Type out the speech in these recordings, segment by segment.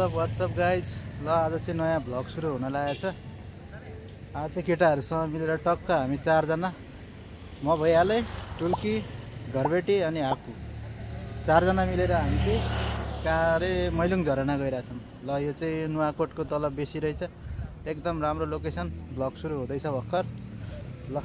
What's up guys. ल आज चाहिँ नयाँ भ्लग सुरु हुन लागेको छ। आज चाहिँ केटाहरूसँग मिलेर टक्क हामी 4 जना, म भइहालेँ, टुल्की, घरबेटी अनि आकु, 4 जना मिलेर हामी चाहिँ कारे मैलुङ झरना गइरहेछौँ। ल यो चाहिँ नुवाकोटको तल बेसी रहेछ, एकदम राम्रो लोकेसन। भ्लग सुरु हुँदैछ भर्खर। ल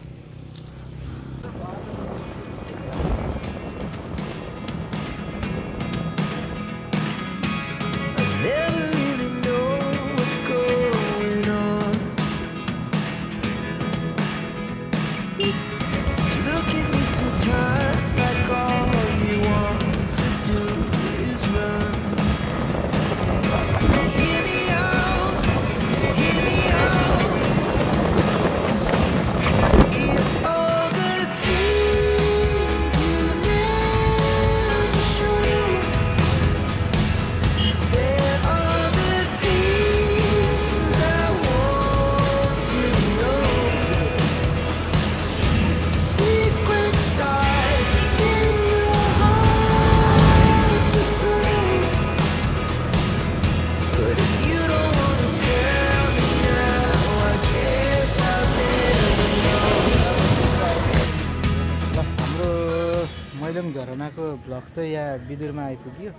मैलुङ झरनाको भ्लग चाहिँ यहाँ बिदुरमा आइपुग्यो।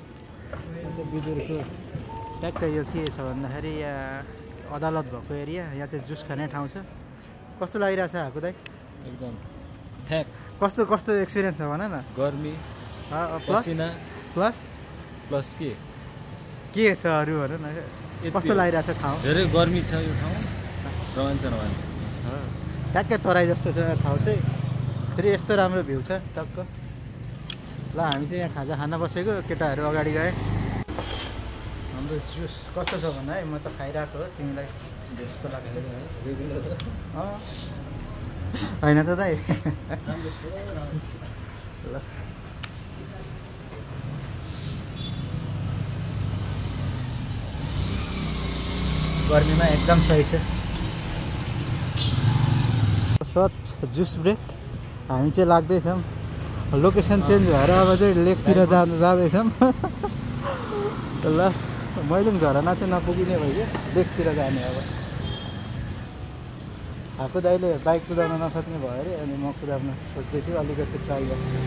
बिदुरको ट्याक्क यो के छ भन्दाखेरि यहाँ अदालत भएको एरिया, यहाँ चाहिँ जुस खाने ठाउँ छ। कस्तो लागिरहेछ हाकु दाइ? एकदम ठ्याक। कस्तो कस्तो एक्सपिरियन्स छ भन न? गर्मी पसिना प्लस के छ अरू भन न? कस्तो लागिरहेछ ठाउँ? धेरै गर्मी छ यो ठाउँ, रमान्छ ट्याक्कै तराई जस्तो छ ठाउँ चाहिँ, फेरि यस्तो राम्रो भ्यू छ टक्क। ल हामी चाहिँ यहाँ खाजा खान बसेको, केटाहरू अगाडि गए। हाम्रो जुस कस्तो छ भन्दा है, म त खाइरहेको हो, तिमीलाई जस्तो लाग्छ होइन त दाइ? ल गर्मीमा एकदम सही छ। सर्ट जुस ब्रेक हामी चाहिँ लाग्दैछौँ। लोकेसन चेन्ज भएर अब चाहिँ लेकतिर जाँदैछौँ। ल मैलुङ झरना चाहिँ नपुगिने भइयो, लेकतिर जाने। अब हाकु दाइले बाइक कुदाउन नसक्ने भयो अरे, अनि म कुदाउन सोच्दैछु, अलिकति ट्राई गर्छु।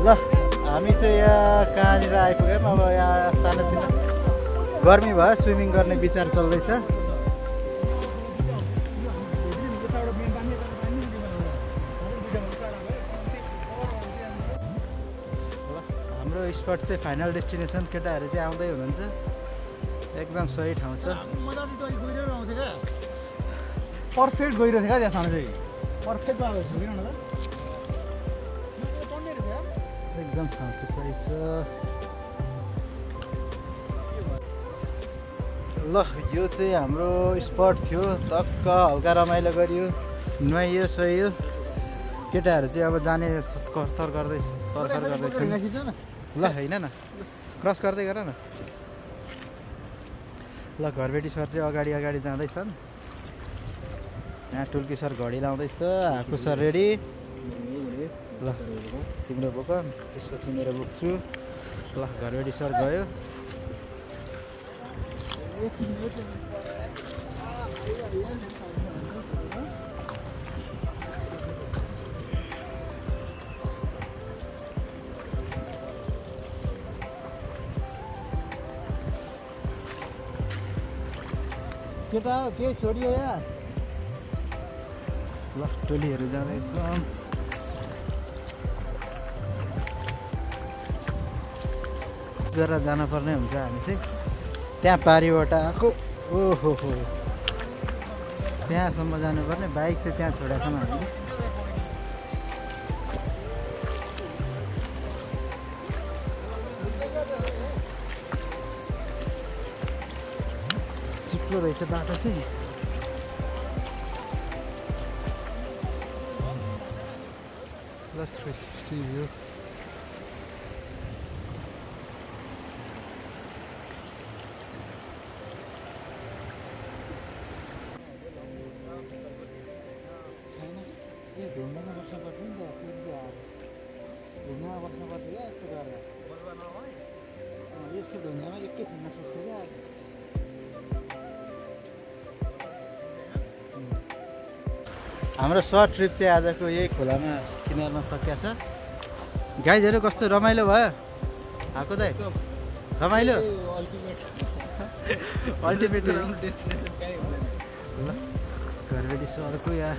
ल हामी चाहिँ यहाँ कहाँनिर आइपुग्यौँ। अब यहाँ सानोतिनो गर्मी भयो, स्विमिङ गर्ने विचार चल्दैछ। हाम्रो स्पट चाहिँ फाइनल डेस्टिनेसन, केटाहरू चाहिँ आउँदै हुनुहुन्छ। एकदम सही ठाउँ छ, पर्फेक्ट गइरहेको थियो क्या त्यहाँसम्म चाहिँ, पर्फेक्ट एकदम ठाउँ चाहिँ सही छ। ल यो चाहिँ हाम्रो स्पट थियो, टक्क हल्का रमाइलो गरियो, नुहाइयो सोइयो। केटाहरू चाहिँ अब जाने तर्खर गर्दैछ। ल होइन न, क्रस गर्दै गर न। ल घरबेटी सर चाहिँ अगाडि अगाडि जाँदैछन्। यहाँ टुल्की सर घडी लाउँदैछ, हाकु सर रेडी। ल तिम्रो बोक, त्यसपछि मेरो बोक्छु। ल घरबेटी सर गयो। केटा के छोडियो यार। ल टोलीहरू जाँदैछ। गरेर जानुपर्ने हुन्छ हामी चाहिँ। त्यहाँ पारिबाट आएको ओहो हो त्यहाँसम्म जानुपर्ने। बाइक चाहिँ त्यहाँ छोडेको छौँ हामीले। चिप्लो रहेछ बाटो चाहिँ। ल 360 भ्यू। ढुङ्गामा बस्नु पर्छ नि त ढुङ्गामा बस्नु पर्छ क्या यस्तो गरेर यस्तो ढुङ्गामा एकैछिनमा सुत्थ्यो क्या। हाम्रो सर्ट ट्रिप चाहिँ आजको यही खोलामा किनारमा सकिएको छ। गाइजहरू कस्तो रमाइलो भयो आएको दाइ? रमाइलो अल्टिमेट डेस्टिनेसन कहीँ हुँदैन। ल घरबेटी सरको या